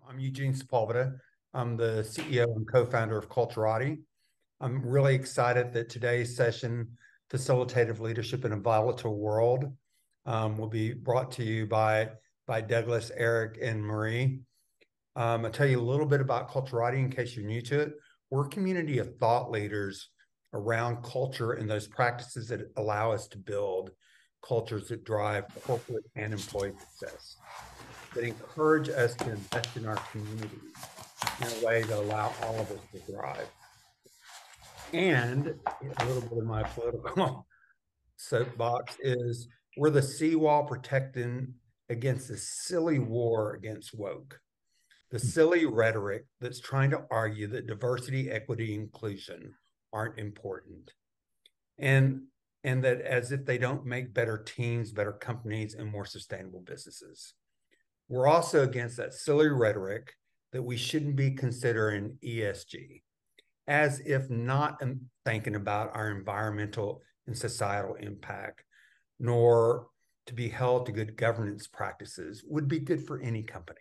I'm Eugene Sepulveda. I'm the CEO and co-founder of Culturati. I'm really excited that today's session, Facilitative Leadership in a Volatile World, will be brought to you by Douglas, Erik, and Marie. I'll tell you a little bit about Culturati in case you're new to it. We're a community of thought leaders around culture and those practices that allow us to build cultures that drive corporate and employee success, that encourage us to invest in our communities in a way that allow all of us to thrive. And a little bit of my political soapbox is we're the seawall protecting against the silly war against woke, the silly rhetoric that's trying to argue that diversity, equity, inclusion aren't important. And that as if they don't make better teams, better companies, and more sustainable businesses. We're also against that silly rhetoric that we shouldn't be considering ESG, as if not thinking about our environmental and societal impact, nor to be held to good governance practices would be good for any company.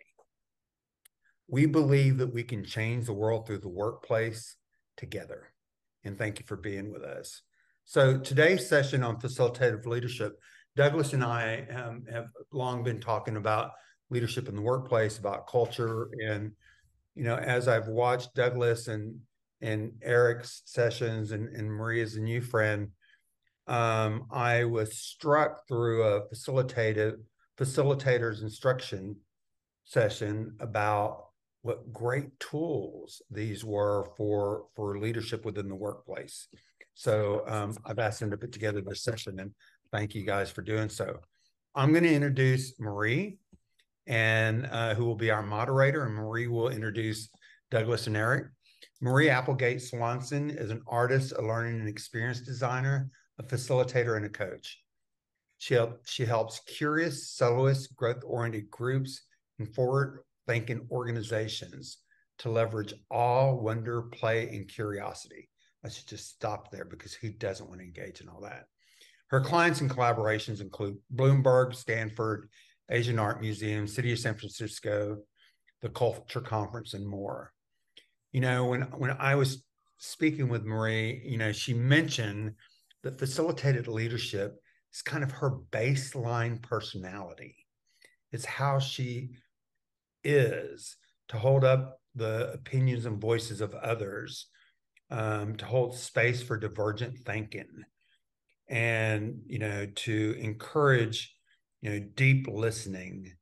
We believe that we can change the world through the workplace together. And thank you for being with us. So today's session on facilitative leadership, Douglas and I have long been talking about leadership in the workplace, about culture. And, you know, as I've watched Douglas and Erik's sessions and Marie as a new friend, I was struck through a facilitator's instruction session about what great tools these were for leadership within the workplace. So I've asked them to put together this session, and thank you guys for doing so. I'm going to introduce Marie, and who will be our moderator, and Marie will introduce Douglas and Erik. Marie Applegate-Swanson is an artist, a learning and experience designer, a facilitator, and a coach. She helps curious, soloist, growth-oriented groups and forward-thinking organizations to leverage awe, wonder, play, and curiosity. I should just stop there because who doesn't want to engage in all that? Her clients and collaborations include Bloomberg, Stanford, Asian Art Museum, City of San Francisco, the Culture Conference, and more. You know, when I was speaking with Marie, you know, she mentioned that facilitated leadership is kind of her baseline personality. It's how she is to hold up the opinions and voices of others, to hold space for divergent thinking, and, you know, to encourage, you know, deep listening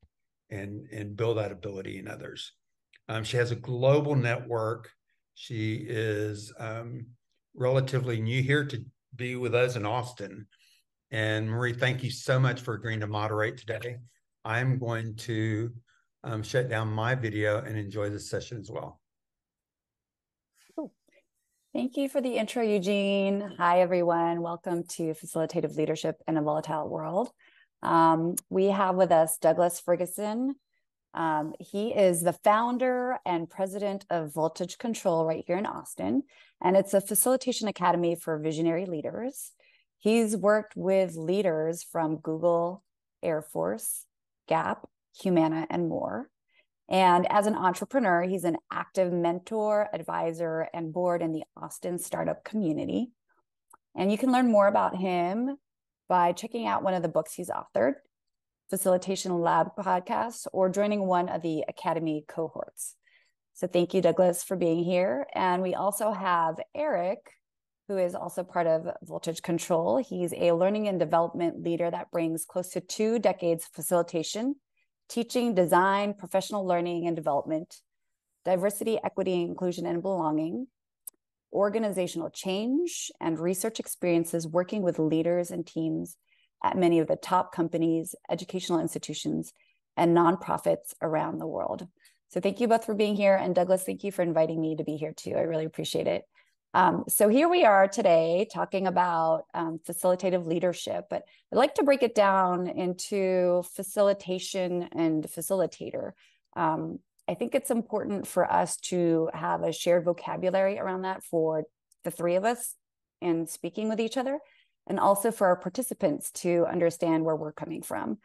and build that ability in others. She has a global network. She is relatively new here to be with us in Austin. And Marie, thank you so much for agreeing to moderate today. I'm going to shut down my video and enjoy this session as well. Thank you for the intro, Eugene. Hi, everyone. Welcome to Facilitative Leadership in a Volatile World. We have with us Douglas Ferguson. He is the founder and president of Voltage Control right here in Austin, and it's a facilitation academy for visionary leaders. He's worked with leaders from Google, Air Force, Gap, Humana, and more. And as an entrepreneur, he's an active mentor, advisor, and board in the Austin startup community. And you can learn more about him by checking out one of the books he's authored, Facilitation Lab podcast, or joining one of the Academy cohorts. So thank you, Douglas, for being here. And we also have Erik, who is also part of Voltage Control. He's a learning and development leader that brings close to 2 decades of facilitation, teaching, design, professional learning and development, diversity, equity, inclusion, and belonging, organizational change, and research experiences working with leaders and teams at many of the top companies, educational institutions, and nonprofits around the world. So thank you both for being here. And Douglas, thank you for inviting me to be here too. I really appreciate it. So here we are today talking about facilitative leadership, but I'd like to break it down into facilitation and facilitator. I think it's important for us to have a shared vocabulary around that for the 3 of us in speaking with each other, and also for our participants to understand where we're coming from.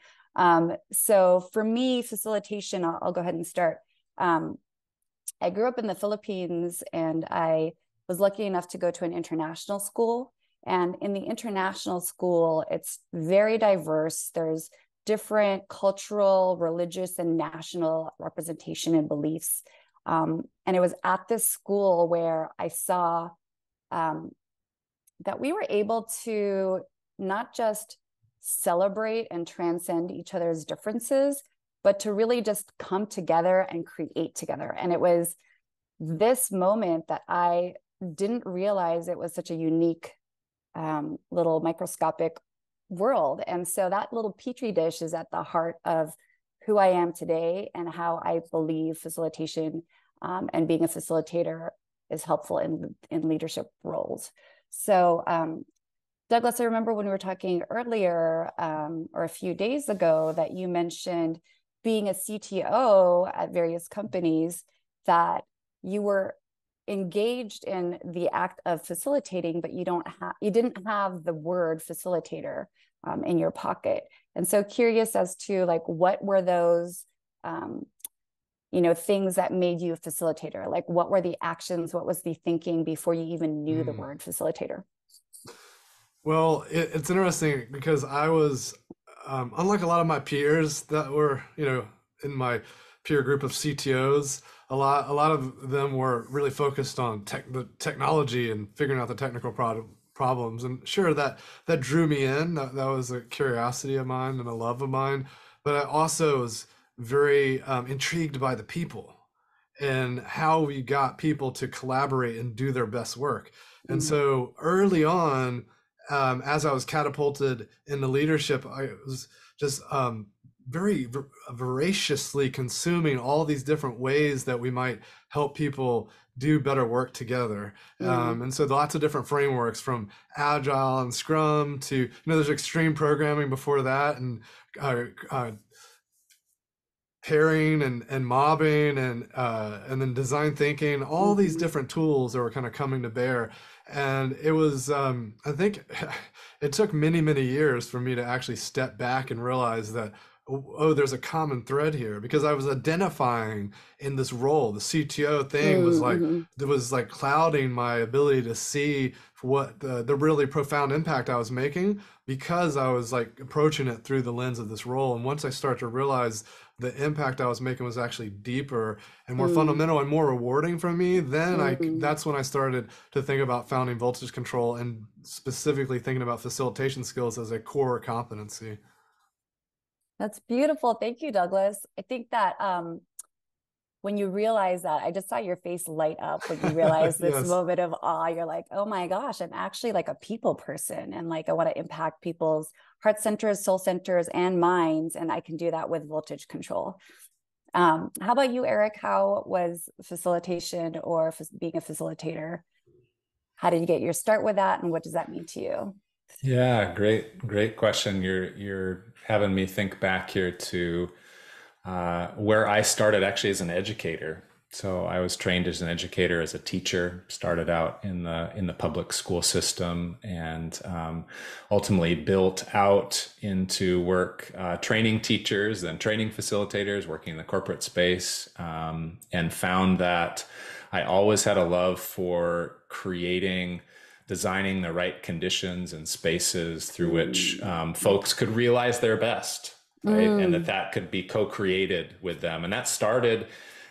So for me, facilitation, I'll go ahead and start. I grew up in the Philippines, and I was lucky enough to go to an international school. And in the international school, it's very diverse. There's different cultural, religious, and national representation and beliefs. And it was at this school where I saw that we were able to not just celebrate and transcend each other's differences, but to really just come together and create together. And it was this moment that I didn't realize it was such a unique little microscopic world. And so that little petri dish is at the heart of who I am today and how I believe facilitation and being a facilitator is helpful in leadership roles. So Douglas, I remember when we were talking earlier or a few days ago that you mentioned being a CTO at various companies, that you were engaged in the act of facilitating, but you didn't have the word facilitator in your pocket. And so curious as to like, what were those things that made you a facilitator? Like, what were the actions? What was the thinking before you even knew the word facilitator? Well, it's interesting because I was, unlike a lot of my peers that were, in my peer group of CTOs, a lot of them were really focused on the technology and figuring out the technical problems. And sure, that drew me in. That was a curiosity of mine and a love of mine. But I also was very intrigued by the people and how we got people to collaborate and do their best work. And so early on, as I was catapulted into leadership, I was just very voraciously consuming all these different ways that we might help people do better work together. And so lots of different frameworks, from Agile and Scrum to, there's extreme programming before that, and pairing and mobbing and then design thinking, all these different tools that were kind of coming to bear. And it was, I think it took many, many years for me to actually step back and realize that, oh, there's a common thread here, because I was identifying in this role. The CTO thing was like, it was like clouding my ability to see what the really profound impact I was making, because I was like approaching it through the lens of this role. And once I started to realize the impact I was making was actually deeper and more fundamental and more rewarding for me, then that's when I started to think about founding Voltage Control, and specifically thinking about facilitation skills as a core competency. That's beautiful. Thank you, Douglas. I think that when you realize that, I just saw your face light up when you realize this Yes. moment of awe. You're like, oh my gosh, I'm actually like a people person, and like I want to impact people's heart centers, soul centers, and minds, and I can do that with Voltage Control. How about you, Erik? How was facilitation or being a facilitator? How did you get your start with that, and what does that mean to you? Yeah, great question. You're having me think back here to where I started actually as an educator. So I was trained as an educator, as a teacher, started out in the public school system, and ultimately built out into work training teachers, then training facilitators, working in the corporate space, and found that I always had a love for designing the right conditions and spaces through which folks could realize their best, right? And that could be co-created with them. And that started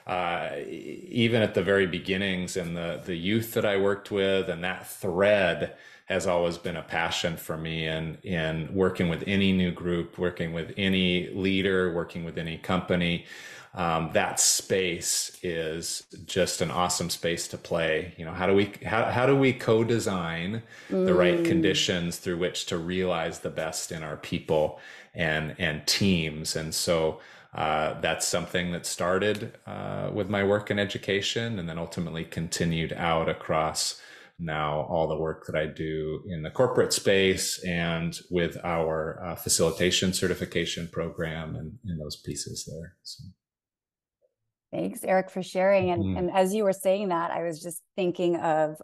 even at the very beginnings, and the youth that I worked with, and that thread has always been a passion for me in working with any new group, working with any leader, working with any company. That space is just an awesome space to play. How do we co-design the right conditions through which to realize the best in our people and teams? And so that's something that started with my work in education, and then ultimately continued out across now all the work that I do in the corporate space and with our facilitation certification program and those pieces there. So. Thanks, Erik, for sharing. And as you were saying that, I was just thinking of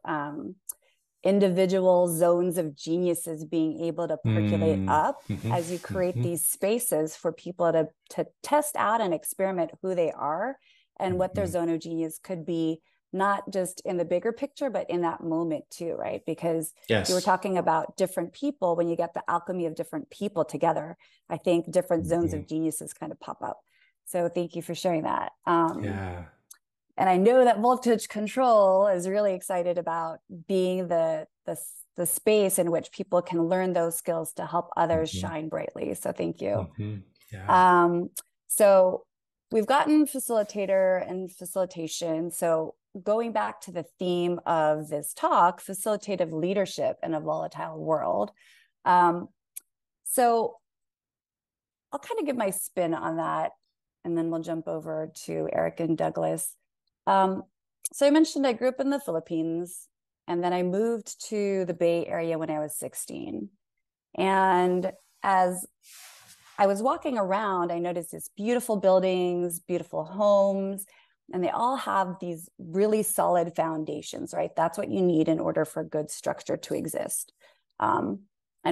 individual zones of geniuses being able to percolate up as you create these spaces for people to test out and experiment who they are, and what their zone of genius could be, not just in the bigger picture, but in that moment too, right? Because you were talking about different people. When you get the alchemy of different people together, I think different zones of geniuses kind of pop up. So thank you for sharing that. And I know that Voltage Control is really excited about being the space in which people can learn those skills to help others shine brightly. So thank you. So we've gotten facilitator and facilitation. So going back to the theme of this talk, facilitative leadership in a volatile world. So I'll kind of give my spin on that, and then we'll jump over to Erik and Douglas. So I mentioned I grew up in the Philippines, and then I moved to the Bay Area when I was 16. And as I was walking around, I noticed these beautiful buildings, beautiful homes, and they all have these really solid foundations, right? That's what you need in order for good structure to exist, and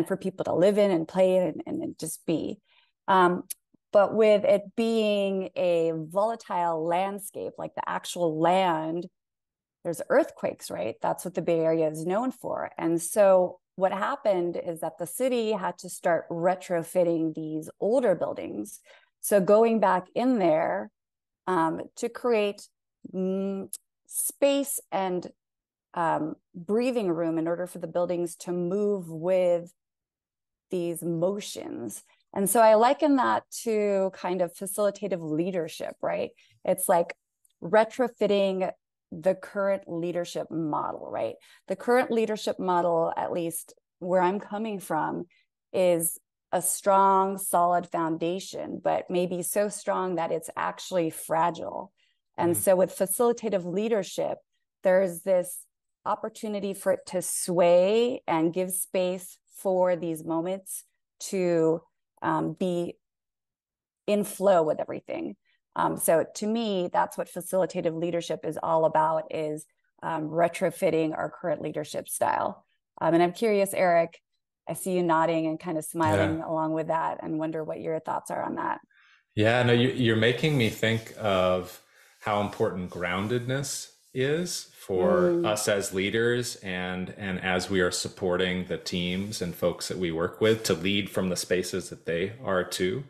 for people to live in and play in and just be. But with it being a volatile landscape, like the actual land, there's earthquakes, right? That's what the Bay Area is known for. And so what happened is that the city had to start retrofitting these older buildings. So going back in there to create space and breathing room in order for the buildings to move with these motions. And so I liken that to kind of facilitative leadership, right? It's like retrofitting the current leadership model, right? The current leadership model, at least where I'm coming from, is a strong, solid foundation, but maybe so strong that it's actually fragile. And so with facilitative leadership, there's this opportunity for it to sway and give space for these moments to be in flow with everything. So to me, that's what facilitative leadership is all about, is retrofitting our current leadership style. And I'm curious, Erik, I see you nodding and kind of smiling along with that, and wonder what your thoughts are on that. Yeah, no, you're making me think of how important groundedness is for us as leaders, and as we are supporting the teams and folks that we work with to lead from the spaces that they are too.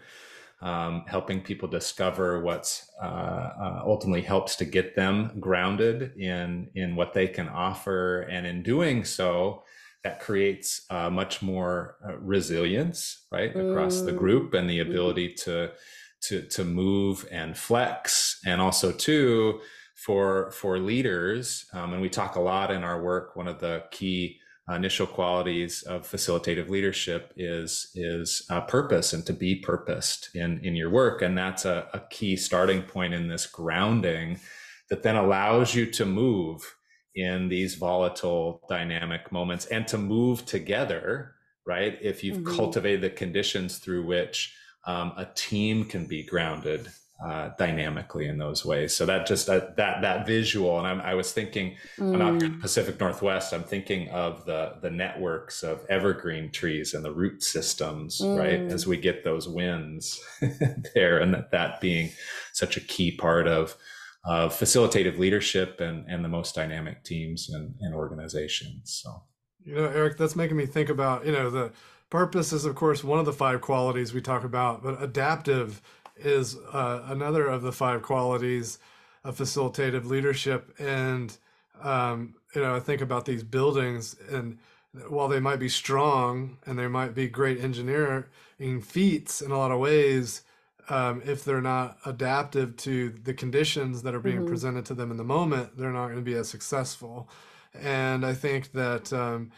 Helping people discover what's ultimately helps to get them grounded in what they can offer. And in doing so, that creates much more resilience, right, across the group, and the ability to move and flex. And also too, for leaders, and we talk a lot in our work, one of the key initial qualities of facilitative leadership is purpose, and to be purposed in your work. And that's a key starting point in this grounding that then allows you to move in these volatile dynamic moments, and to move together, right? If you've cultivated the conditions through which a team can be grounded dynamically in those ways. So that just that visual, and I was thinking, I'm out here in the Pacific Northwest, I'm thinking of the networks of evergreen trees and the root systems, right? As we get those winds there, and that being such a key part of facilitative leadership and the most dynamic teams and organizations. So, Erik, that's making me think about, the purpose is, of course, one of the 5 qualities we talk about, but adaptive is another of the 5 qualities of facilitative leadership. And, I think about these buildings, and while they might be strong and they might be great engineering feats in a lot of ways, if they're not adaptive to the conditions that are being presented to them in the moment, they're not going to be as successful. And I think that, and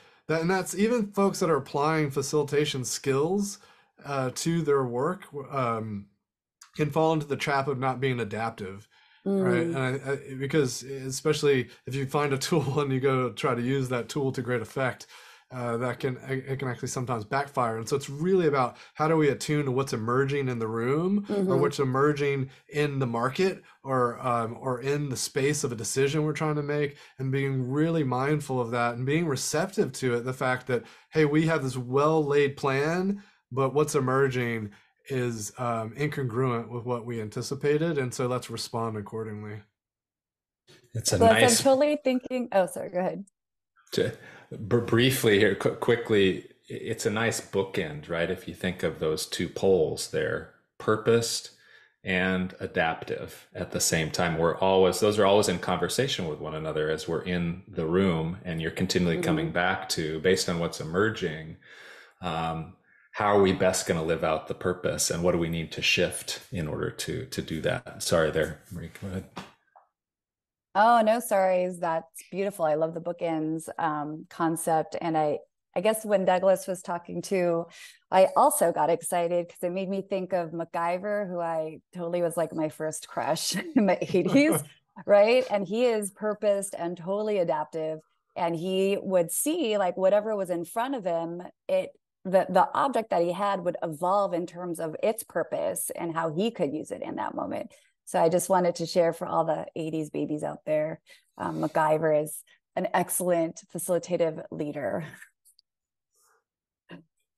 that's even folks that are applying facilitation skills to their work can fall into the trap of not being adaptive, right? And because especially if you find a tool and you go try to use that tool to great effect, it can actually sometimes backfire. And so it's really about, how do we attune to what's emerging in the room, or what's emerging in the market, or in the space of a decision we're trying to make, and being really mindful of that and being receptive to it. The fact that, hey, we have this well-laid plan, but what's emerging is incongruent with what we anticipated, and so let's respond accordingly. It's a Douglas, nice. I'm totally thinking. Oh, sorry. Go ahead. Briefly here, quickly, it's a nice bookend, right? If you think of those two poles there, purposed and adaptive at the same time. Those are always in conversation with one another as we're in the room, and you're continually coming back to, based on what's emerging, how are we best going to live out the purpose, and what do we need to shift in order to do that? Sorry there, Marie, go ahead. Oh, no, sorry. That's beautiful. I love the bookends concept. And I guess when Douglas was talking to, I also got excited because it made me think of MacGyver, who I totally was like my first crush in my 80s, right? And he is purposed and totally adaptive. And he would see like whatever was in front of him, the object that he had would evolve in terms of its purpose and how he could use it in that moment. So I just wanted to share for all the 80s babies out there, MacGyver is an excellent facilitative leader.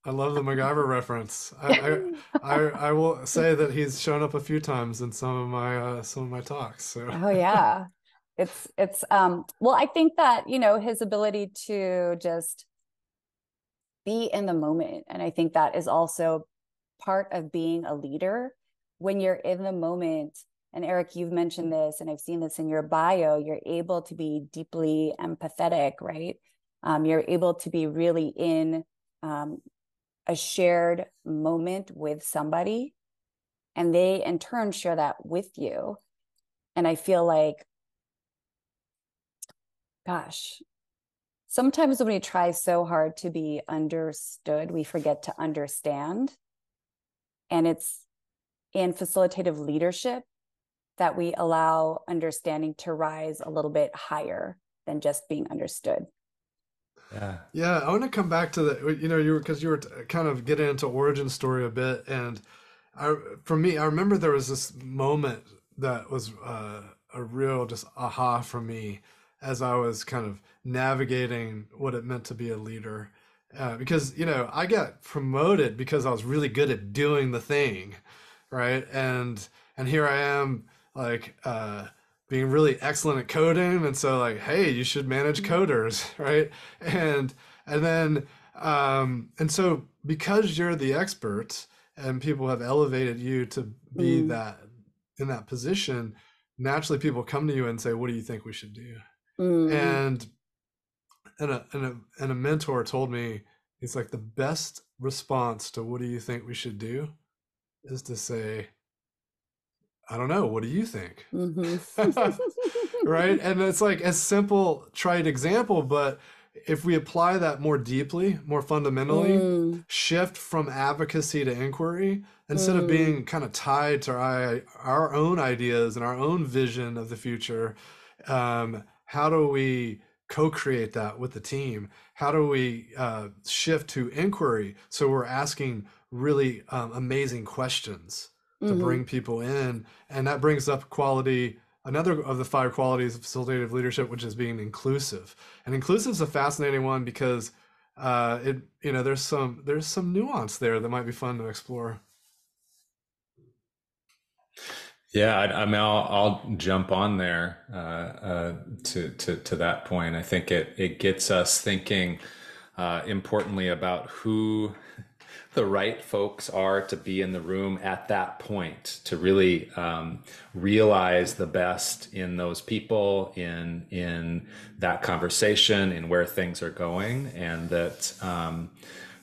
I love the MacGyver reference. I will say that he's shown up a few times in some of my talks. So. Oh yeah, it's well, I think that his ability to just be in the moment, and I think that is also part of being a leader. When you're in the moment, and Erik, you've mentioned this, and I've seen this in your bio, you're able to be deeply empathetic, right? You're able to be really in a shared moment with somebody, and they in turn share that with you. And I feel like, gosh, sometimes when we try so hard to be understood, we forget to understand. And it's in facilitative leadership that we allow understanding to rise a little bit higher than just being understood. Yeah, I want to come back to the, because you were kind of getting into origin story a bit. And for me, I remember there was this moment that was a real just aha for me as I was kind of navigating what it meant to be a leader. Because, I got promoted because I was really good at doing the thing, right? And here I am, like, being really excellent at coding, and so like, hey, you should manage coders, right? And then and so because you're the expert and people have elevated you to be that in that position, naturally people come to you and say, what do you think we should do? And a mentor told me, he's like, the best response to what do you think we should do is to say, I don't know, what do you think? Right? And it's like a simple, trite example, but if we apply that more deeply, more fundamentally, shift from advocacy to inquiry, instead of being kind of tied to our own ideas and our own vision of the future, how do we co-create that with the team? How do we shift to inquiry so we're asking really amazing questions to bring people in? And that brings up another of the 5 qualities of facilitative leadership, which is being inclusive. And inclusive is a fascinating one because there's some nuance there that might be fun to explore. Yeah, I mean, I'll jump on there to that point. I think it gets us thinking importantly about who the right folks are to be in the room at that point, to really realize the best in those people, in that conversation, in where things are going, and that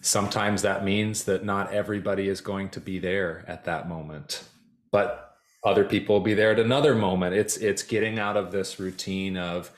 sometimes that means that not everybody is going to be there at that moment, but other people will be there at another moment. It's getting out of this routine of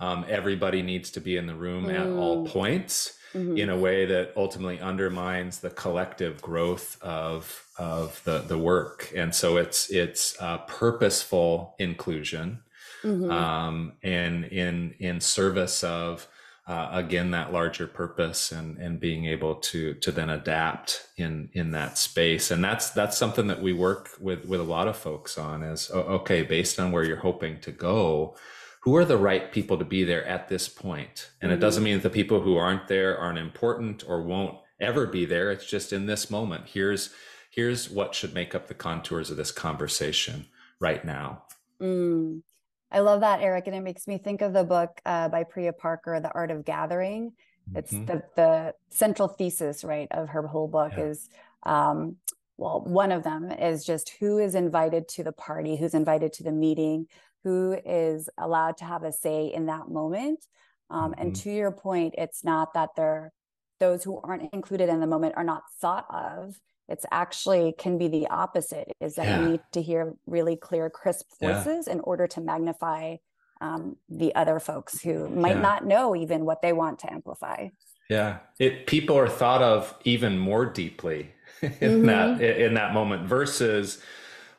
everybody needs to be in the room at all points in a way that ultimately undermines the collective growth of the work. And so it's purposeful inclusion and in service of again, that larger purpose and being able to then adapt in that space. And that's something that we work with a lot of folks on is, okay, based on where you're hoping to go, who are the right people to be there at this point? And it doesn't mean that the people who aren't there aren't important or won't ever be there. It's just in this moment, here's here's what should make up the contours of this conversation right now. I love that, Erik. And it makes me think of the book by Priya Parker, The Art of Gathering. It's the central thesis, right, of her whole book is, well, one of them is just who is invited to the party, who's invited to the meeting, who is allowed to have a say in that moment. And to your point, it's not that those who aren't included in the moment are not thought of. It's actually can be the opposite, is that you need to hear really clear, crisp voices in order to magnify the other folks who might not know even what they want to amplify. People are thought of even more deeply in that moment versus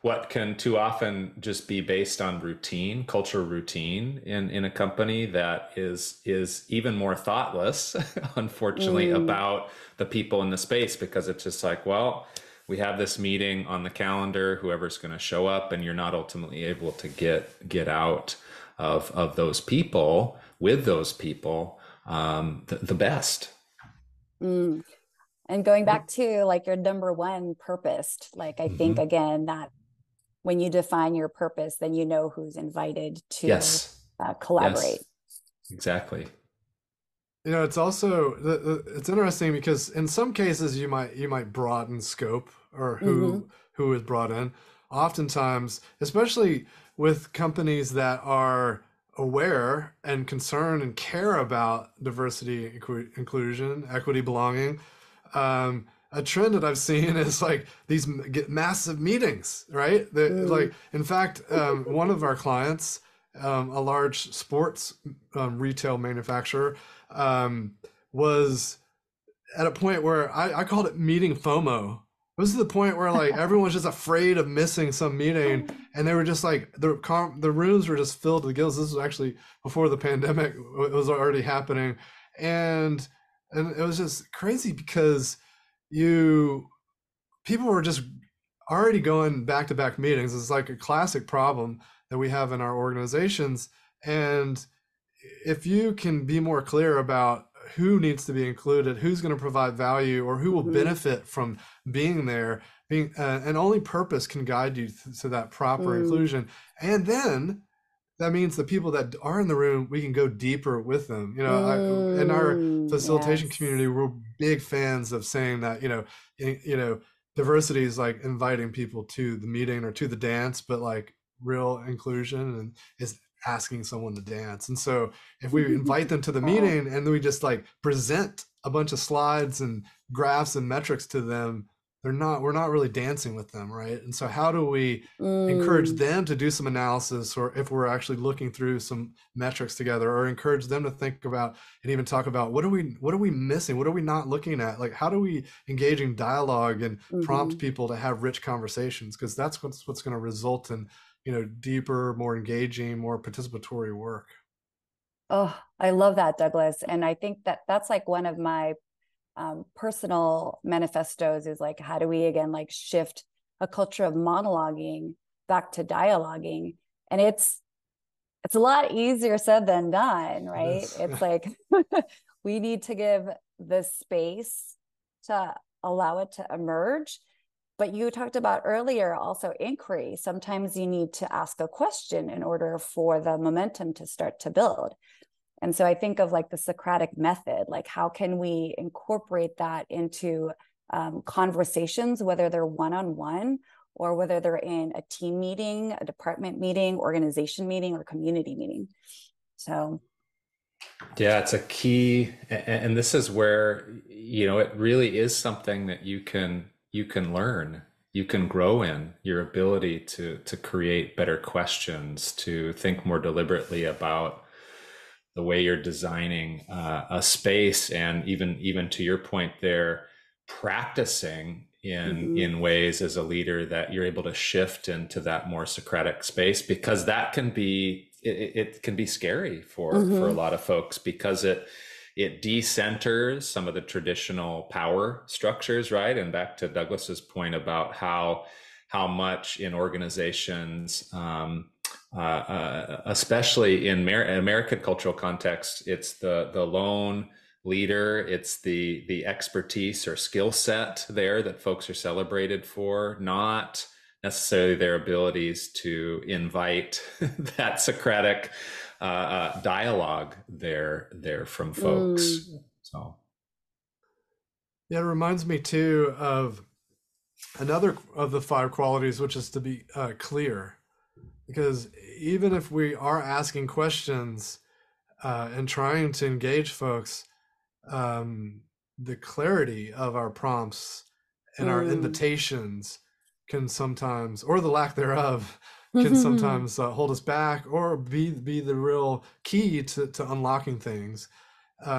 what can too often just be based on routine, cultural routine in a company that is even more thoughtless, unfortunately, about the people in the space, because it's just like, well, we have this meeting on the calendar, whoever's going to show up, and you're not ultimately able to get out of those people, with those people, the best. And going back to like your number one purpose, like I think again that when you define your purpose, then you know who's invited to collaborate. Exactly. You know, it's also it's interesting because in some cases you might broaden scope or who is brought in. Oftentimes, especially with companies that are aware and concerned and care about diversity, inclusion, equity, belonging. A trend that I've seen is like these massive meetings, right? Like, in fact, one of our clients, a large sports retail manufacturer, was at a point where I called it meeting FOMO. It was to the point where like everyone was just afraid of missing some meeting, and they were just like the rooms were just filled to the gills. This was actually before the pandemic; it was already happening, and it was just crazy because people were just already going back-to-back meetings. It's like a classic problem that we have in our organizations. And if you can be more clear about who needs to be included, who's going to provide value, or who will benefit from being there, and only purpose can guide you to that proper inclusion. And then that means the people that are in the room, we can go deeper with them. You know, in our facilitation community, we're big fans of saying that, diversity is like inviting people to the meeting or to the dance, but like real inclusion and is asking someone to dance. And so if we invite them to the meeting and we just like present a bunch of slides and graphs and metrics to them, we're not really dancing with them, right? And so how do we encourage them to do some analysis, or if we're actually looking through some metrics together, or encourage them to think about and even talk about what are we missing? What are we not looking at? Like, how do we engage in dialogue and prompt people to have rich conversations? Because that's what's going to result in, deeper, more engaging, more participatory work. Oh, I love that, Douglas. And I think that's like one of my personal manifestos is like, how do we again like shift a culture of monologuing back to dialoguing? And it's a lot easier said than done, right? Yes. It's like we need to give the space to allow it to emerge. But you talked about earlier also inquiry. Sometimes you need to ask a question in order for the momentum to start to build. And so I think of like the Socratic method, like how can we incorporate that into conversations, whether they're one-on-one or whether they're in a team meeting, a department meeting, organization meeting, or community meeting. So. Yeah, it's a key. And this is where, it really is something that you can learn, you can grow in your ability to create better questions, to think more deliberately about the way you're designing a space, and even to your point there, practicing in ways as a leader that you're able to shift into that more Socratic space, because that can be it can be scary for a lot of folks, because it decenters some of the traditional power structures, right? And back to Douglas's point about how much in organizations, especially in American cultural context, it's the lone leader. It's the expertise or skill set there that folks are celebrated for, not necessarily their abilities to invite that Socratic dialogue there from folks. So yeah, it reminds me too of another of the 5 qualities, which is to be clear. Because even if we are asking questions and trying to engage folks, the clarity of our prompts and our invitations can sometimes, or the lack thereof, can sometimes hold us back, or be the real key to unlocking things.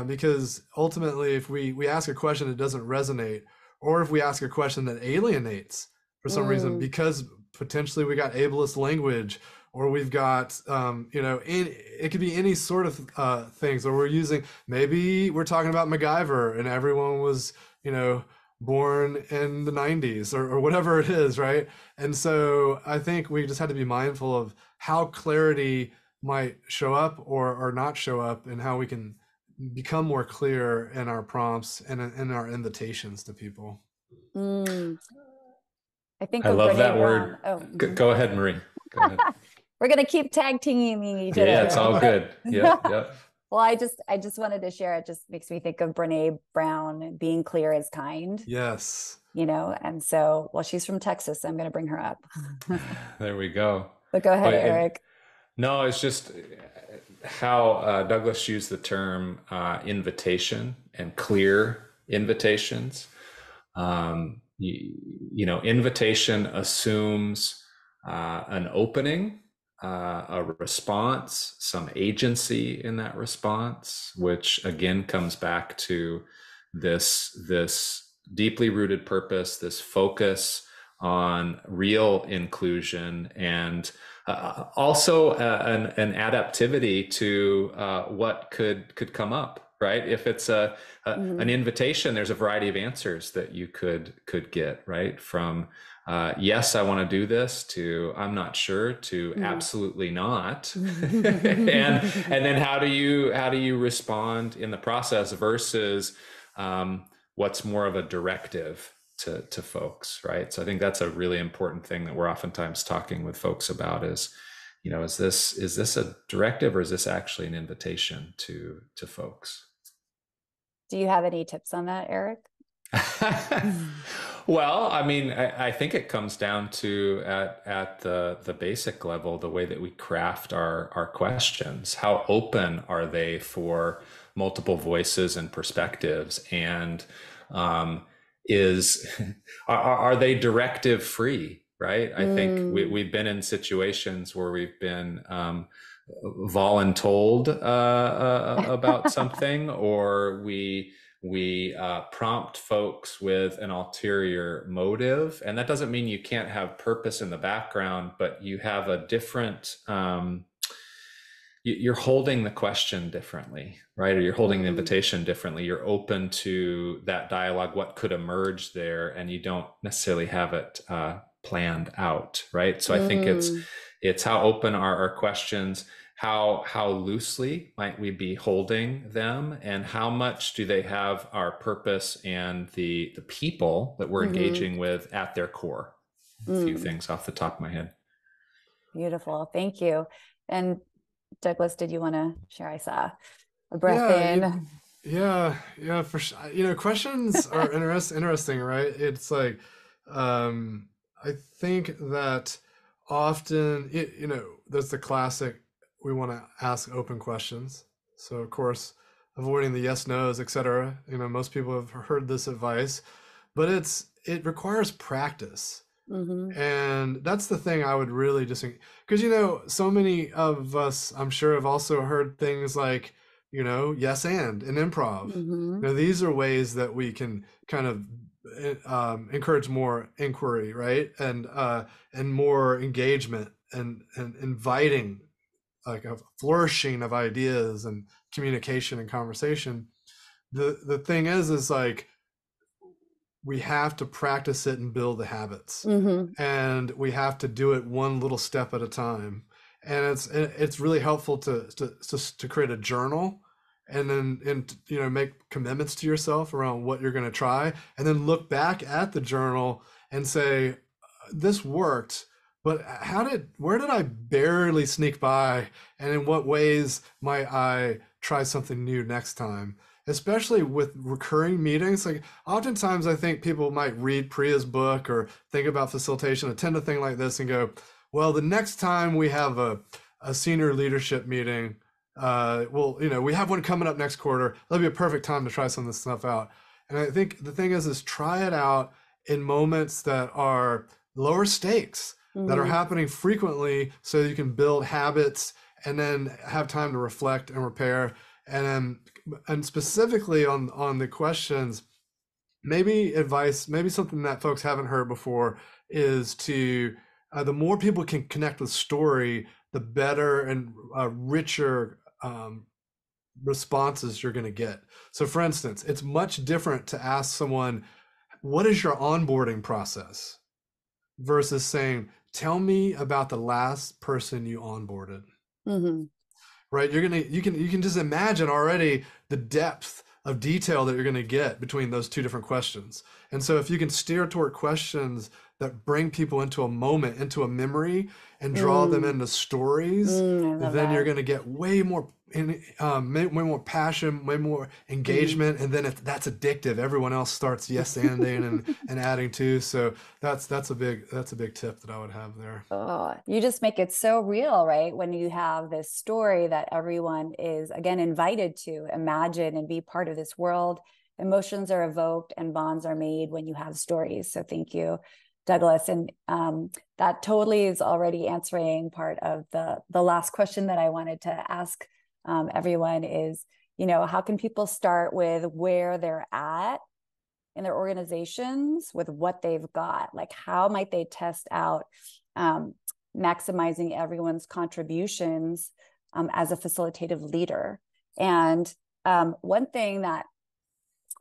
Because ultimately, if we ask a question that doesn't resonate, or if we ask a question that alienates for some reason, because potentially we got ableist language, or we've got, it could be any sort of things, or maybe we're talking about MacGyver and everyone was, born in the 90s or whatever it is, right? And so I think we just had to be mindful of how clarity might show up or not show up, and how we can become more clear in our prompts and in our invitations to people. I think I love Brene that Brown. word. Oh, Go ahead, Marie. Go ahead. We're gonna keep tag teaming each other. Yeah, it's all good. Yeah. Well, I just wanted to share. It just makes me think of Brene Brown. Being clear is kind. Yes. And so, well, she's from Texas, so I'm going to bring her up. There we go. But go ahead, Erik. No, it's just how Douglas used the term invitation and clear invitations. Invitation assumes an opening, a response, some agency in that response, which again comes back to this deeply rooted purpose, this focus on real inclusion, and also an adaptivity to what could come up, right? If it's an invitation, there's a variety of answers that you could get, right? From yes, I want to do this, to I'm not sure, to absolutely not. and then how do you respond in the process versus what's more of a directive to folks, right? So I think that's a really important thing that we're oftentimes talking with folks about is, is this a directive, or is this actually an invitation to folks? Do you have any tips on that, Erik? Well, I mean, I think it comes down to at the basic level, the way that we craft our questions. How open are they for multiple voices and perspectives? And are they directive free, right? I think we've been in situations where we've been voluntold about something, or we prompt folks with an ulterior motive. And that doesn't mean you can't have purpose in the background, but you have a different, you're holding the question differently, right? Or you're holding the invitation differently. You're open to that dialogue, what could emerge there, and you don't necessarily have it planned out, right? So I think it's how open are our questions, how loosely might we be holding them, and how much do they have our purpose and the people that we're engaging with at their core. A few things off the top of my head. Beautiful. Thank you. And Douglas, did you want to share? I saw a breath in. Yeah, for sure. Questions are interesting, right? It's like, I think that often, there's the classic, we want to ask open questions. So of course, avoiding the yes, no's, etc. Most people have heard this advice, but it requires practice. And that's the thing I would really just, because, so many of us, I'm sure, have also heard things like, yes, and improv. These are ways that we can kind of encourage more inquiry, right? And more engagement and inviting, like a flourishing of ideas and communication and conversation. The thing is like, we have to practice it and build the habits, and we have to do it one little step at a time. And it's really helpful to create a journal and then make commitments to yourself around what you're going to try, and then look back at the journal and say, this worked, but where did I barely sneak by, and in what ways might I try something new next time? Especially with recurring meetings. Like, oftentimes I think people might read Priya's book or think about facilitation, attend a thing like this and go, well, the next time we have a senior leadership meeting, we have one coming up next quarter. That'll be a perfect time to try some of this stuff out. And I think the thing is try it out in moments that are lower stakes, that are happening frequently, so you can build habits and then have time to reflect and repair. And specifically on the questions, maybe something that folks haven't heard before is to, the more people can connect with story, the better and richer responses you're going to get. So for instance, it's much different to ask someone, what is your onboarding process? Versus saying, tell me about the last person you onboarded. Right? You can just imagine already the depth of detail that you're going to get between those two different questions. And so if you can steer toward questions that bring people into a moment, into a memory, and draw them into stories, then you're going to get way more passion, way more engagement. And then if that's addictive, everyone else starts yes-anding and adding to. So that's a big tip that I would have there. Oh, you just make it so real, right? When you have this story that everyone is, again, invited to imagine and be part of this world. Emotions are evoked and bonds are made when you have stories. So thank you, Douglas. And that totally is already answering part of the last question that I wanted to ask everyone is, how can people start with where they're at in their organizations with what they've got? Like, how might they test out maximizing everyone's contributions as a facilitative leader? And one thing that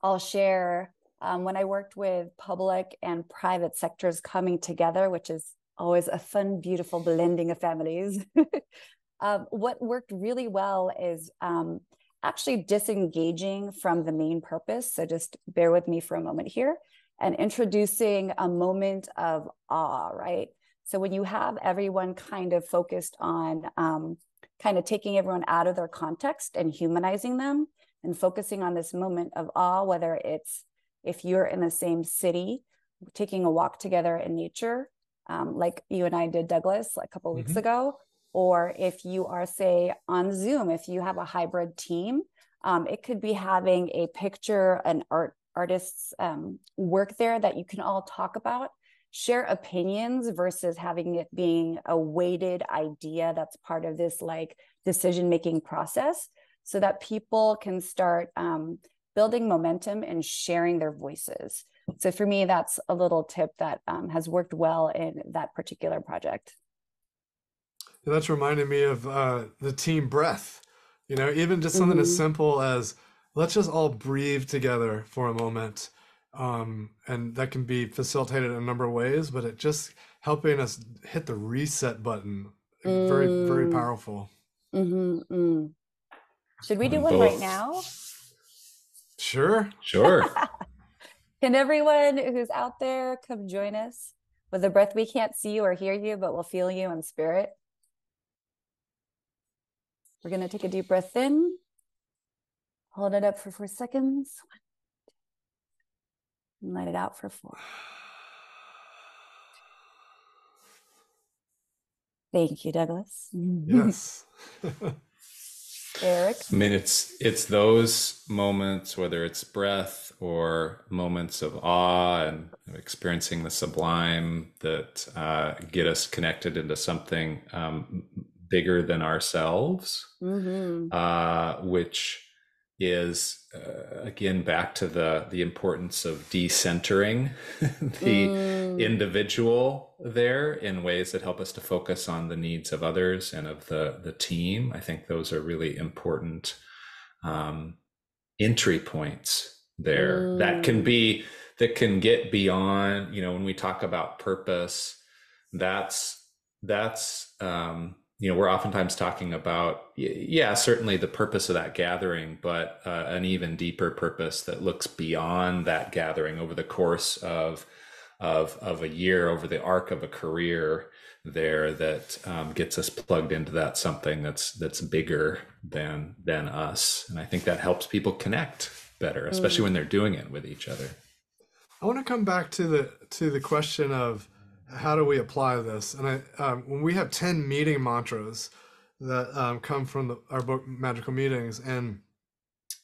I'll share, when I worked with public and private sectors coming together, which is always a fun, beautiful blending of families, what worked really well is actually disengaging from the main purpose. So just bear with me for a moment here, and introducing a moment of awe, right? So when you have everyone kind of focused on kind of taking everyone out of their context and humanizing them and focusing on this moment of awe, whether it's if you're in the same city, taking a walk together in nature, like you and I did, Douglas, like a couple of weeks ago, or if you are, say, on Zoom, if you have a hybrid team, it could be having a picture, an artist's work there that you can all talk about, share opinions versus having it being a weighted idea that's part of this like decision-making process, so that people can start building momentum and sharing their voices. So for me, that's a little tip that has worked well in that particular project. That's reminding me of the team breath, even just something as simple as, let's just all breathe together for a moment. And that can be facilitated in a number of ways, but it just helping us hit the reset button. Very, very powerful. Should we do one right now? Sure. Can everyone who's out there come join us with a breath? We can't see you or hear you, but we'll feel you in spirit. We're going to take a deep breath in. Hold it up for 4 seconds. And let it out for 4. Thank you, Douglas. Yes. Erik? I mean, it's those moments, whether it's breath or moments of awe and experiencing the sublime, that get us connected into something bigger than ourselves, which is again back to the importance of decentering the individual there in ways that help us to focus on the needs of others and of the team. I think those are really important entry points there that can get beyond, when we talk about purpose, that's we're oftentimes talking about, yeah, certainly the purpose of that gathering, but an even deeper purpose that looks beyond that gathering over the course of a year, over the arc of a career there, that gets us plugged into that something that's bigger than us. And I think that helps people connect better, especially when they're doing it with each other. I want to come back to the question of how do we apply this? And when we have 10 meeting mantras that come from our book Magical Meetings, and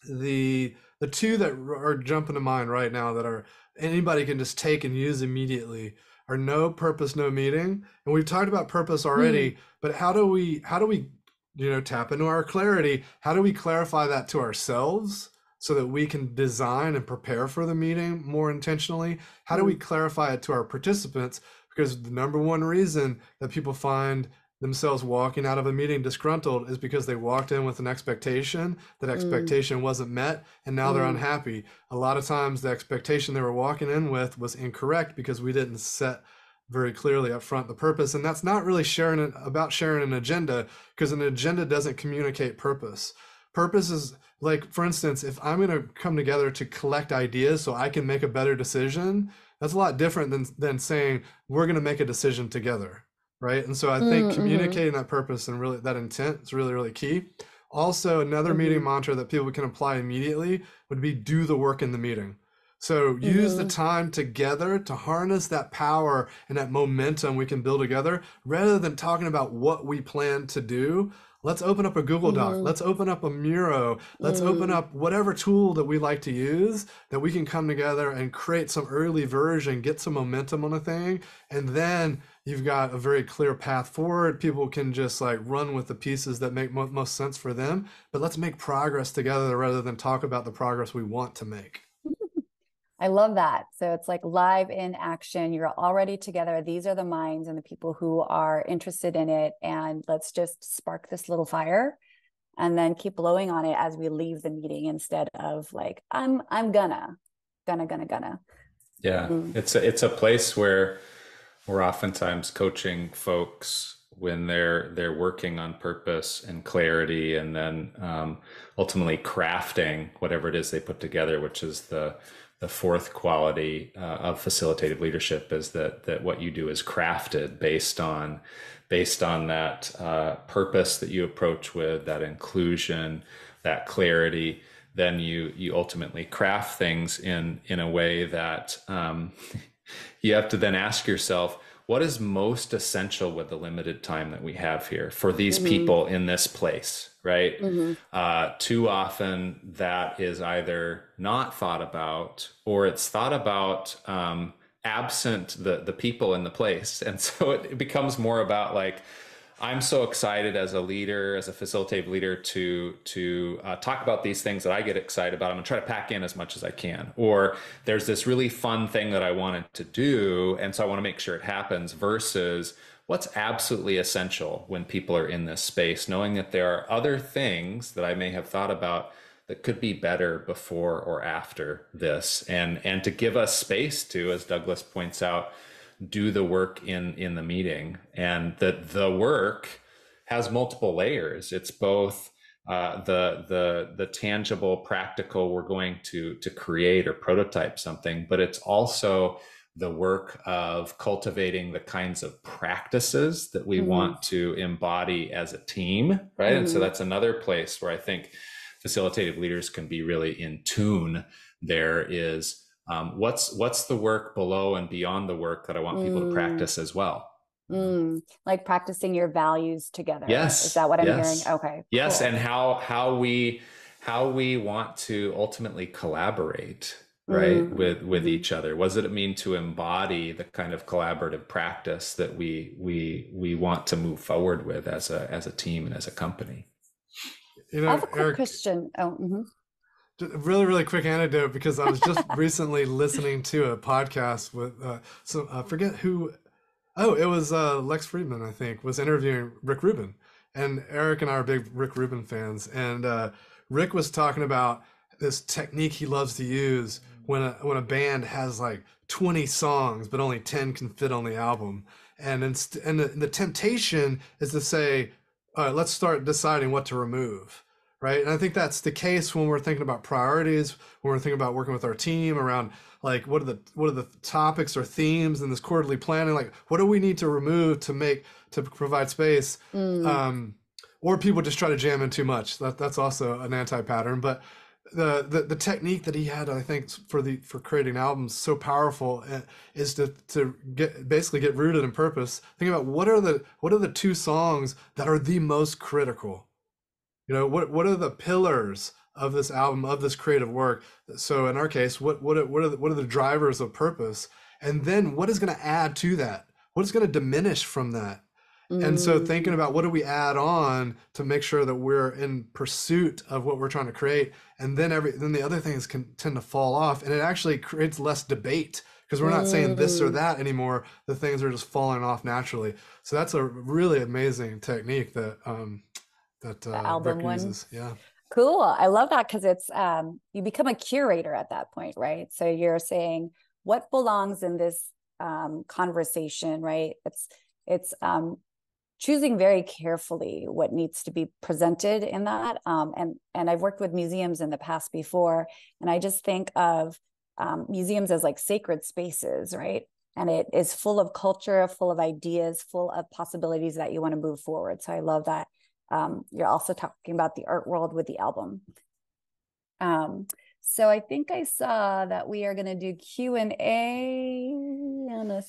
the two that are jumping to mind right now that are anybody can just take and use immediately are no purpose, no meeting. And we've talked about purpose already, but how do we tap into our clarity? How do we clarify that to ourselves so that we can design and prepare for the meeting more intentionally? How do we clarify it to our participants? Because the number one reason that people find themselves walking out of a meeting disgruntled is because they walked in with an expectation, that expectation wasn't met, and now they're unhappy. A lot of times the expectation they were walking in with was incorrect because we didn't set very clearly up front the purpose. And that's not really sharing an agenda, because an agenda doesn't communicate purpose. Purpose is, like, for instance, if I'm going to come together to collect ideas so I can make a better decision, that's a lot different than saying we're going to make a decision together, right? And so I think communicating that purpose and really that intent is really, really key. Also, another meeting mantra that people can apply immediately would be do the work in the meeting. So use the time together to harness that power and that momentum we can build together, rather than talking about what we plan to do. Let's open up a Google Doc. Let's open up a Miro. Let's open up whatever tool that we like to use that we can come together and create some early version, get some momentum on a thing. And then you've got a very clear path forward. People can just like run with the pieces that make most sense for them. But let's make progress together rather than talk about the progress we want to make. I love that. So it's like live in action. You're already together. These are the minds and the people who are interested in it. And let's just spark this little fire and then keep blowing on it as we leave the meeting, instead of like, I'm gonna. Yeah. It's a place where we're oftentimes coaching folks when they're working on purpose and clarity, and then ultimately crafting whatever it is they put together, which is the fourth quality of facilitative leadership, is that what you do is crafted based on that purpose that you approach with, that inclusion, that clarity. Then you ultimately craft things in a way that you have to then ask yourself, what is most essential with the limited time that we have here for these people in this place, right? Too often that is either not thought about, or it's thought about absent the people in the place. And so it becomes more about like, I'm so excited as a leader, as a facilitative leader, to talk about these things that I get excited about. I'm gonna try to pack in as much as I can. Or there's this really fun thing that I wanted to do, and so I want to make sure it happens, versus what's absolutely essential when people are in this space, knowing that there are other things that I may have thought about that could be better before or after this, and to give us space to, as Douglas points out, do the work in the meeting. And that the work has multiple layers. It's both the tangible, practical, we're going to create or prototype something, but it's also the work of cultivating the kinds of practices that we want to embody as a team, right? And so that's another place where I think facilitative leaders can be really in tune. There is what's the work below and beyond the work that I want people to practice as well. Like practicing your values together. Yes. Is that what I'm hearing? Okay. Yes. Cool. And how we want to ultimately collaborate, right, with each other. What does it mean to embody the kind of collaborative practice that we want to move forward with as a team and as a company? You know, I have a quick Erik, question. a really, really quick anecdote, because I was just recently listening to a podcast with, I forget who, it was Lex Friedman, I think, was interviewing Rick Rubin. And Erik and I are big Rick Rubin fans. And Rick was talking about this technique he loves to use when a band has like 20 songs, but only 10 can fit on the album. And the temptation is to say, all right, let's start deciding what to remove, right? And I think that's the case when we're thinking about priorities, when we're thinking about working with our team around like what are the topics or themes in this quarterly planning, like what do we need to remove to provide space, or people just try to jam in too much. That's also an anti-pattern. But the technique that he had, I think, for creating albums so powerful is to get rooted in purpose. Think about what are the two songs that are the most critical. You know, what are the pillars of this album, of this creative work? So in our case, what are the drivers of purpose, and then what is going to add to that? What is going to diminish from that? And so thinking about what do we add on to make sure that we're in pursuit of what we're trying to create, and then the other things can tend to fall off, and it actually creates less debate because we're not saying this or that anymore. The things are just falling off naturally. So that's a really amazing technique that the album Rick one. uses. Yeah. Cool. I love that because it's you become a curator at that point, right? So you're saying what belongs in this conversation, right? It's choosing very carefully what needs to be presented in that. And I've worked with museums in the past before, and I just think of museums as like sacred spaces, right? And it is full of culture, full of ideas, full of possibilities that you want to move forward. So I love that. You're also talking about the art world with the album. So I think I saw that we are going to do Q&A.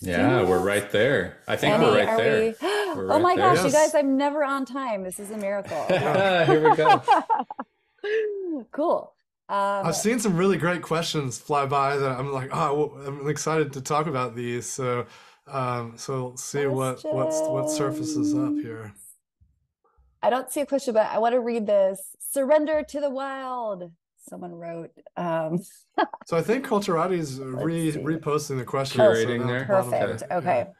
Yeah, we're right there. I think we're right there. Oh my gosh, you guys, I'm never on time. This is a miracle. Here we go. Cool. I've seen some really great questions fly by that I'm like, oh, I'm excited to talk about these. So, so let's see what surfaces up here. I don't see a question, but I want to read this. Surrender to the wild. Someone wrote. So I think Culturati's reposting the question. Curating there. Perfect. Okay. Yeah.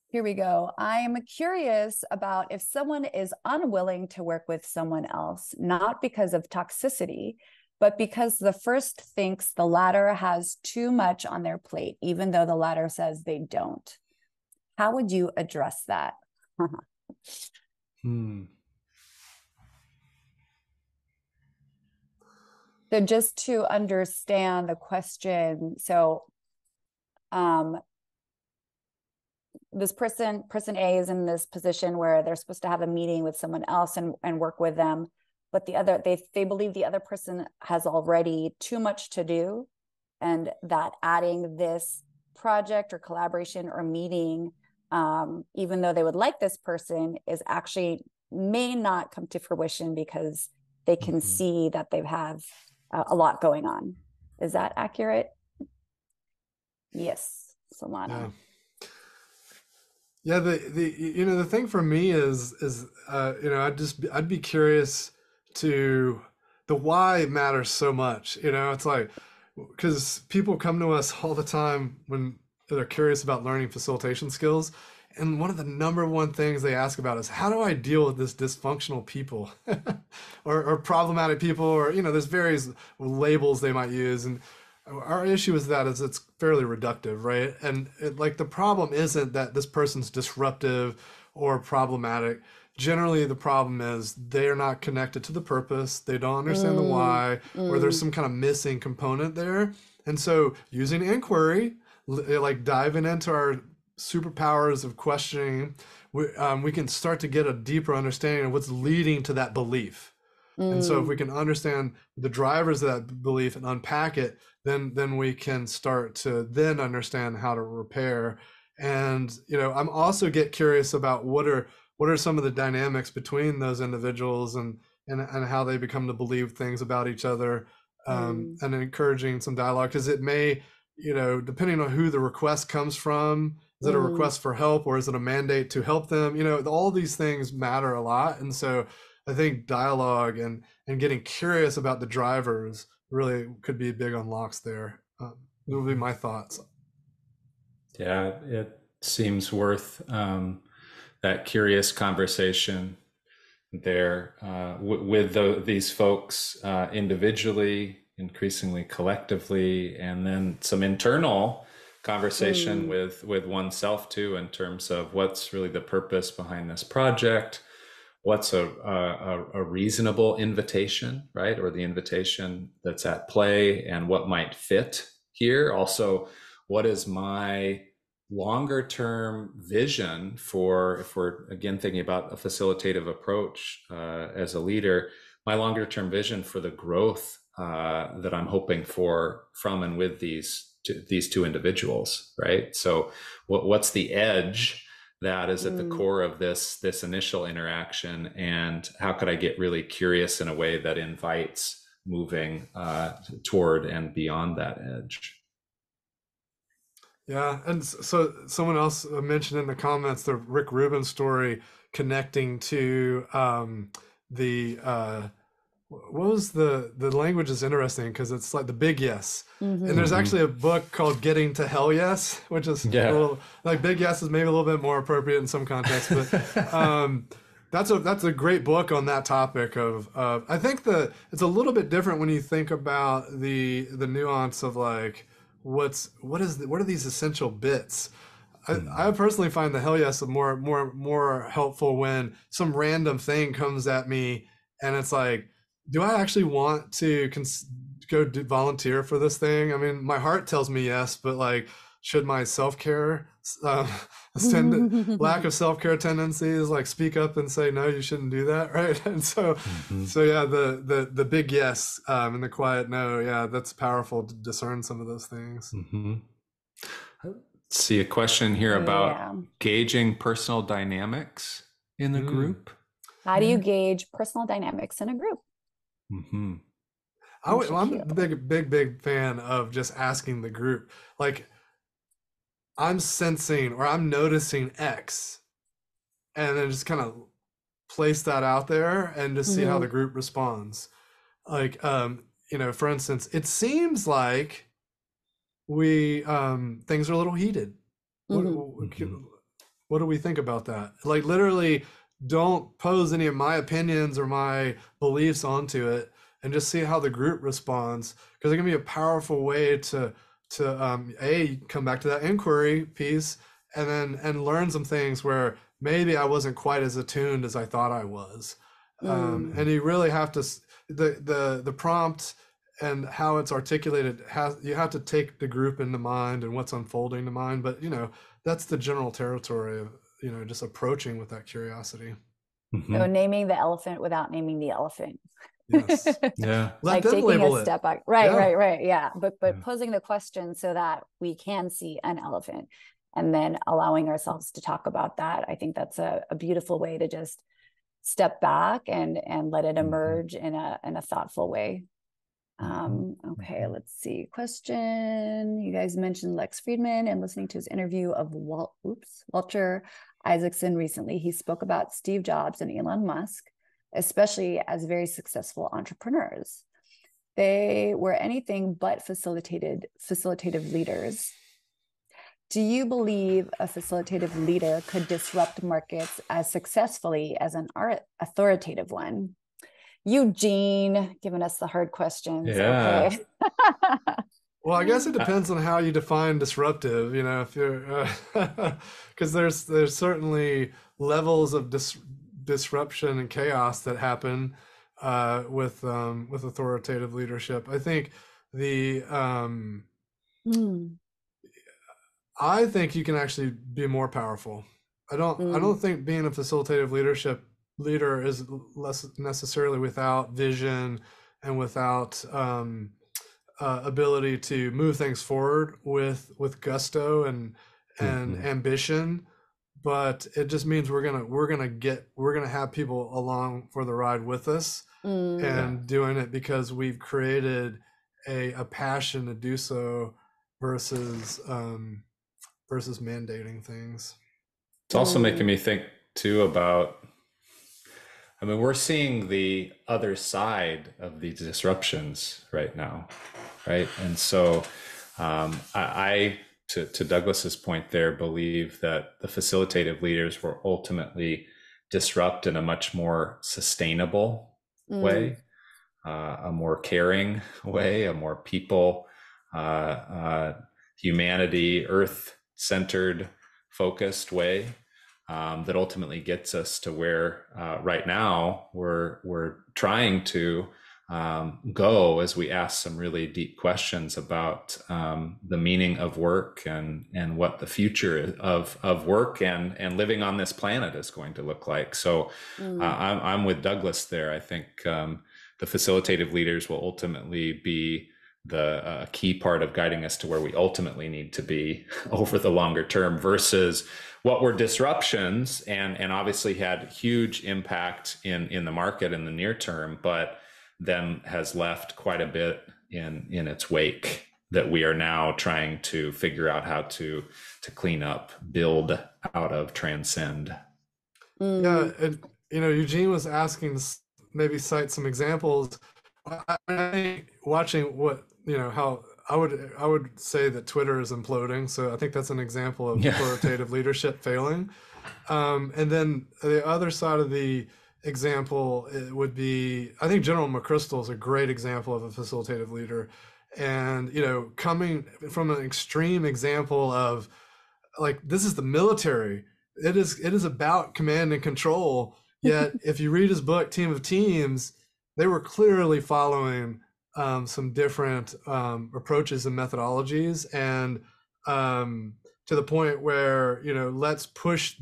Here we go. I'm curious about if someone is unwilling to work with someone else, not because of toxicity, but because the first thinks the latter has too much on their plate, even though the latter says they don't. How would you address that? So just to understand the question, so this person A is in this position where they're supposed to have a meeting with someone else and work with them, but they believe the other person has already too much to do, and that adding this project or collaboration or meeting, even though they would like this person, is actually may not come to fruition because they can see that they have a lot going on. Is that accurate? Yes, Solana. Yeah, the thing for me is I'd be curious to the why matters so much. It's like, because people come to us all the time when they're curious about learning facilitation skills, and one of the number one things they ask about is, how do I deal with this dysfunctional people or problematic people, or there's various labels they might use. And our issue is that it's fairly reductive, right? And the problem isn't that this person's disruptive or problematic. Generally, the problem is they're not connected to the purpose. They don't understand the why, or there's some kind of missing component there. And so using inquiry, like diving into our superpowers of questioning, we can start to get a deeper understanding of what's leading to that belief. And so if we can understand the drivers of that belief and unpack it, then we can start to then understand how to repair. And I'm also get curious about what are some of the dynamics between those individuals and how they become to believe things about each other, and encouraging some dialogue, because it may, depending on who the request comes from, is it a request for help, or is it a mandate to help them? All these things matter a lot. And so I think dialogue and getting curious about the drivers really could be big unlocks there. That would be my thoughts. Yeah, it seems worth that curious conversation there with these folks individually, increasingly collectively, and then some internal conversation with oneself too, in terms of what's really the purpose behind this project. what's a reasonable invitation, right? Or the invitation that's at play, and what might fit here. Also, what is my longer term vision for, if we're again thinking about a facilitative approach as a leader, my longer term vision for the growth that I'm hoping for from and with these two individuals, right? So what's the edge that is at the core of this initial interaction, and how could I get really curious in a way that invites moving toward and beyond that edge? Yeah, and so someone else mentioned in the comments the Rick Rubin story connecting to the what was the language is interesting because it's like the big yes. Mm-hmm. And there's actually a book called Getting to Hell Yes, which is a little like big yes is maybe a little bit more appropriate in some contexts, but that's a great book on that topic of I think it's a little bit different when you think about the nuance of like what are these essential bits. I personally find the hell yes more helpful when some random thing comes at me and it's like, do I actually want to go volunteer for this thing? I mean, my heart tells me yes, but like, should my self-care lack of self-care tendencies like speak up and say no, you shouldn't do that, right? And so yeah, the big yes and the quiet no, yeah, that's powerful to discern some of those things. See a question here about gauging personal dynamics in a group. How do you gauge personal dynamics in a group? Mm-hmm. I'm a big fan of just asking the group, like, I'm sensing or I'm noticing X, and then just kind of place that out there and just see how the group responds. Like, for instance, it seems like we things are a little heated. What do we think about that? Like, literally, don't pose any of my opinions or my beliefs onto it, and just see how the group responds, because it can be a powerful way to come back to that inquiry piece and learn some things where maybe I wasn't quite as attuned as I thought I was. And you really have to the prompt and how it's articulated you have to take the group into mind and what's unfolding to mind, but that's the general territory of just approaching with that curiosity. So naming the elephant without naming the elephant. Yes. Yeah. Like taking a step back. Right. Yeah. But posing the question so that we can see an elephant, and then allowing ourselves to talk about that. I think that's a beautiful way to just step back and let it emerge in a thoughtful way. Okay, let's see. Question. You guys mentioned Lex Friedman and listening to his interview of Walter Isaacson recently. He spoke about Steve Jobs and Elon Musk, especially as very successful entrepreneurs. They were anything but facilitative leaders. Do you believe a facilitative leader could disrupt markets as successfully as an authoritative one? Eugene, giving us the hard questions. Yeah. Okay. Well, I guess it depends on how you define disruptive, if you're, because there's certainly levels of disruption and chaos that happen with authoritative leadership. I think I think you can actually be more powerful. I don't think being a facilitative leader is less necessarily without vision and without ability to move things forward with gusto and ambition, but it just means we're gonna have people along for the ride with us, and doing it because we've created a passion to do so versus mandating things. It's also making me think too about, we're seeing the other side of these disruptions right now, right? And so I to Douglas's point there, believe that the facilitative leaders will ultimately disrupt in a much more sustainable way, a more caring way, a more people, humanity, earth-centered, focused way. that ultimately gets us to where right now we're trying to go as we ask some really deep questions about the meaning of work and what the future of work and living on this planet is going to look like. So I'm with Douglas there. I think the facilitative leaders will ultimately be the key part of guiding us to where we ultimately need to be over the longer term, versus what were disruptions and obviously had huge impact in the market in the near term, but then has left quite a bit in its wake that we are now trying to figure out how to clean up, build out of, transcend. Yeah, and Eugene was asking maybe cite some examples. I think watching what how I would say that Twitter is imploding. So I think that's an example of authoritative leadership failing. And then the other side of the example would be, I think General McChrystal is a great example of a facilitative leader, and coming from an extreme example of, like, this is the military. It is about command and control. Yet if you read his book Team of Teams, they were clearly following some different approaches and methodologies, and to the point where let's push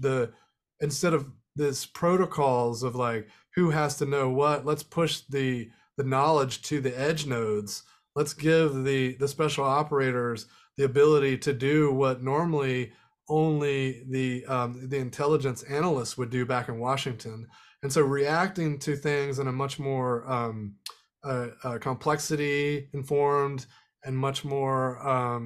instead of this protocols of like who has to know what, let's push the knowledge to the edge nodes. Let's give the special operators the ability to do what normally only the intelligence analysts would do back in Washington. And so reacting to things in a much more complexity informed and much more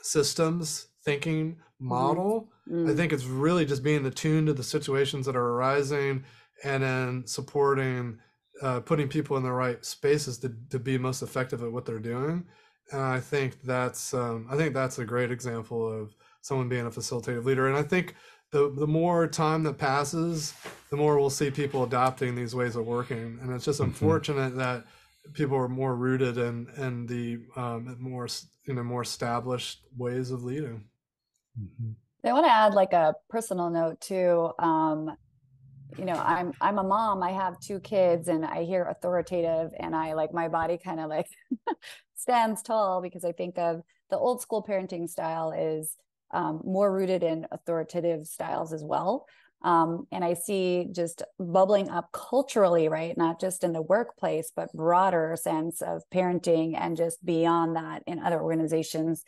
systems thinking model. I think it's really just being attuned to the situations that are arising, and then supporting, putting people in the right spaces to be most effective at what they're doing. And I think that's a great example of someone being a facilitative leader. And I think the more time that passes, the more we'll see people adopting these ways of working. And it's just unfortunate that people are more rooted in the more established ways of leading. I want to add like a personal note too. I'm a mom. I have 2 kids, and I hear authoritative, and I like my body kind of like stands tall, because I think of the old school parenting style is more rooted in authoritative styles as well. And I see just bubbling up culturally, right? Not just in the workplace, but broader sense of parenting, and just beyond that in other organizations,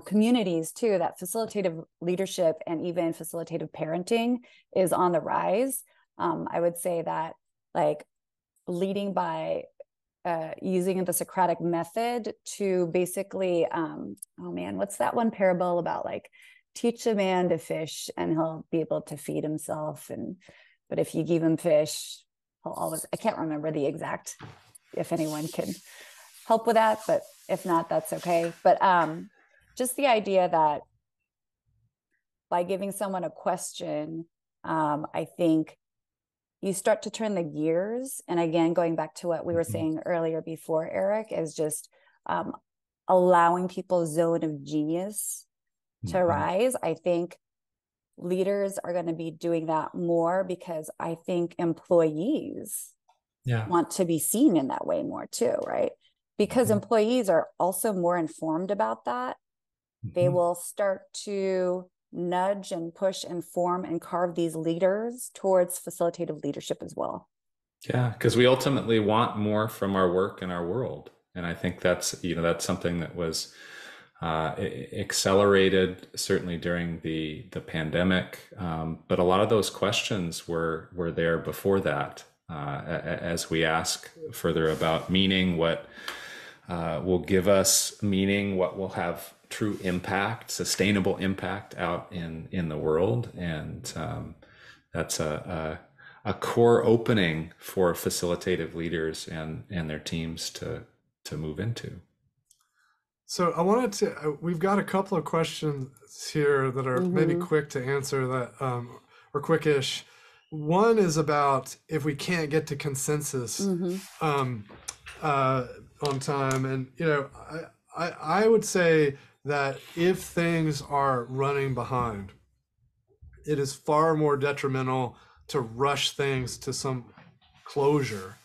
communities too, that facilitative leadership and even facilitative parenting is on the rise. I would say that like leading by using the Socratic method to basically, what's that one parable about, like, teach a man to fish and he'll be able to feed himself, but if you give him fish, he'll always, I can't remember the exact, if anyone can help with that, but if not, that's okay. But just the idea that by giving someone a question, I think you start to turn the gears. And again, going back to what we were saying earlier before, Erik, is just allowing people's zone of genius to rise. I think leaders are going to be doing that more, because I think employees want to be seen in that way more too, right? Because employees are also more informed about that. They will start to nudge and push and form and carve these leaders towards facilitative leadership as well. Yeah, because we ultimately want more from our work and our world. And I think that's something that was accelerated certainly during the pandemic. But a lot of those questions were there before that, as we ask further about meaning, what will give us meaning, what will have true impact, sustainable impact out in the world. And that's a core opening for facilitative leaders and their teams to move into. So I wanted to, we've got a couple of questions here that are maybe quick to answer, that or quickish. One is about if we can't get to consensus on time. And, I would say that if things are running behind, it is far more detrimental to rush things to some closure,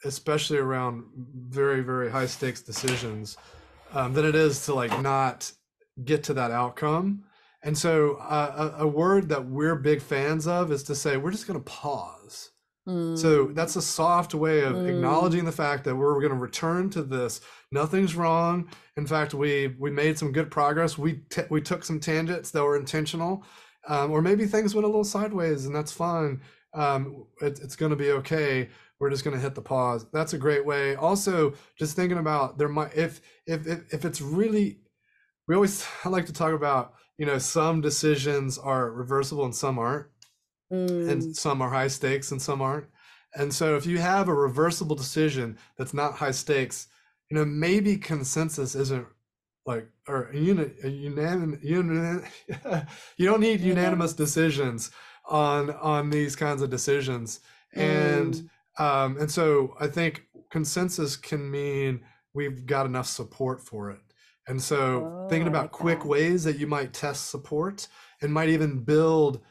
especially around very, very high stakes decisions, than it is to like not get to that outcome. And so a word that we're big fans of is to say, we're just going to pause. So that's a soft way of acknowledging the fact that we're going to return to this. Nothing's wrong. In fact, we made some good progress. We took some tangents that were intentional, or maybe things went a little sideways, and that's fine. It's going to be okay. We're just going to hit the pause. That's a great way. Also, just thinking about there might if it's really, I like to talk about, some decisions are reversible and some aren't. And some are high stakes and some aren't. And so if you have a reversible decision that's not high stakes, maybe consensus isn't like, or unanimous. You don't need unanimous decisions on these kinds of decisions. And so I think consensus can mean we've got enough support for it. And so thinking about quick ways that you might test support and might even build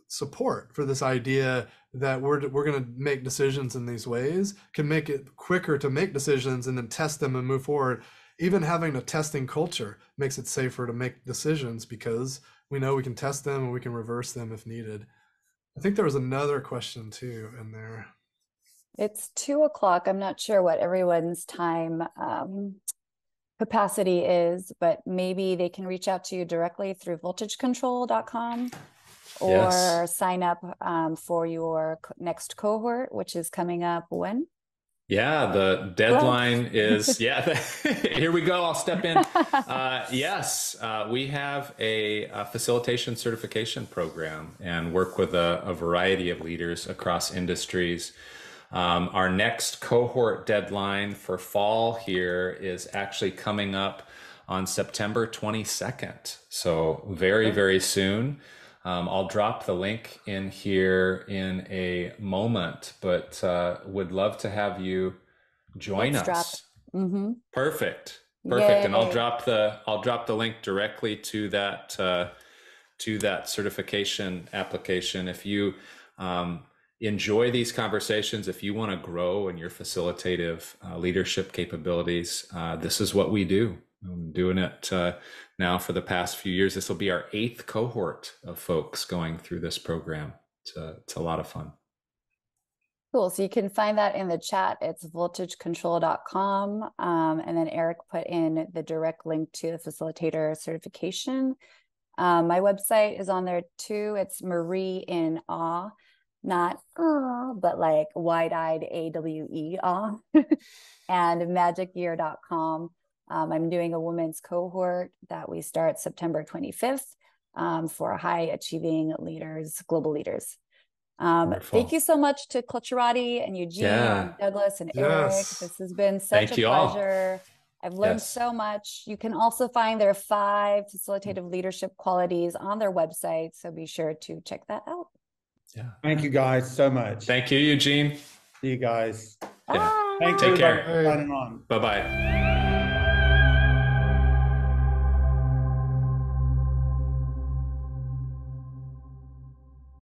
support for this idea that we're going to make decisions in these ways can make it quicker to make decisions and then test them and move forward. Even having a testing culture makes it safer to make decisions because we know we can test them and we can reverse them if needed. I think there was another question too in there. It's 2:00. I'm not sure what everyone's time capacity is, but maybe they can reach out to you directly through voltagecontrol.com or sign up for your next cohort, which is coming up when? Yeah, the deadline is, here we go. I'll step in. Yes, we have a facilitation certification program and work with a variety of leaders across industries. Our next cohort deadline for fall here is actually coming up on September 22nd. So very, very soon. I'll drop the link in here in a moment, but would love to have you join us. Perfect. Yay. And I'll drop the link directly to that certification application. If you enjoy these conversations, if you want to grow in your facilitative leadership capabilities, this is what we do. I'm doing it now for the past few years. This will be our 8th cohort of folks going through this program. It's a lot of fun. Cool. So you can find that in the chat. It's voltagecontrol.com. And then Erik put in the direct link to the facilitator certification. My website is on there too. It's Marie in Awe. Not but like wide-eyed AWE and magicyear.com. I'm doing a women's cohort that we start September 25th for high achieving leaders, global leaders. Thank you so much to Culturati and Eugene and Douglas and Erik. This has been such a pleasure. I've learned so much. You can also find their 5 facilitative leadership qualities on their website. So be sure to check that out. Yeah. Thank you guys so much. Thank you, Eugene. See you guys. Yeah. Thanks. Take care. For signing on. Bye-bye.